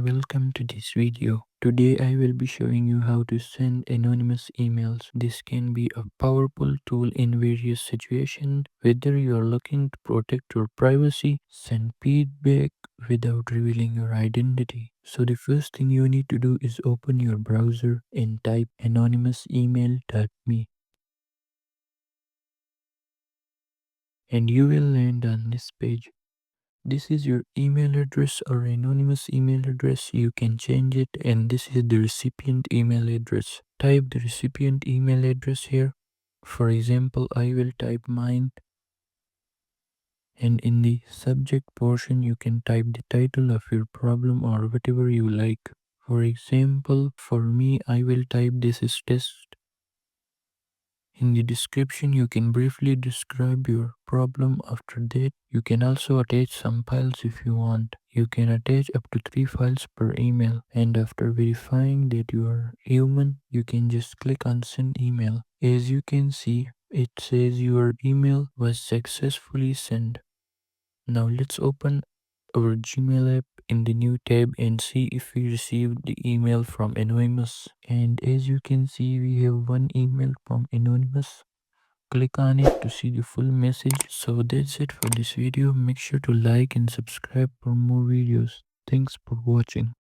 and welcome to this video. Today I will be showing you how to send anonymous emails. This can be a powerful tool in various situations, whether you are looking to protect your privacy, send feedback without revealing your identity. So the first thing you need to do is open your browser and type anonymousemail.me, and you will land on this page. This is your email address or anonymous email address. You can change it, and this is the recipient email address. Type the recipient email address here. For example, I will type mine, and in the subject portion you can type the title of your problem or whatever you like. For example, for me I will type this is test. In the description, you can briefly describe your problem. After that, you can also attach some files if you want. You can attach up to 3 files per email. And after verifying that you are human, you can just click on send email. As you can see, it says your email was successfully sent. Now let's open our Gmail app in the new tab and see if we received the email from Anonymous. And as you can see, we have one email from Anonymous. Click on it to see the full message. So that's it for this video. Make sure to like and subscribe for more videos. Thanks for watching.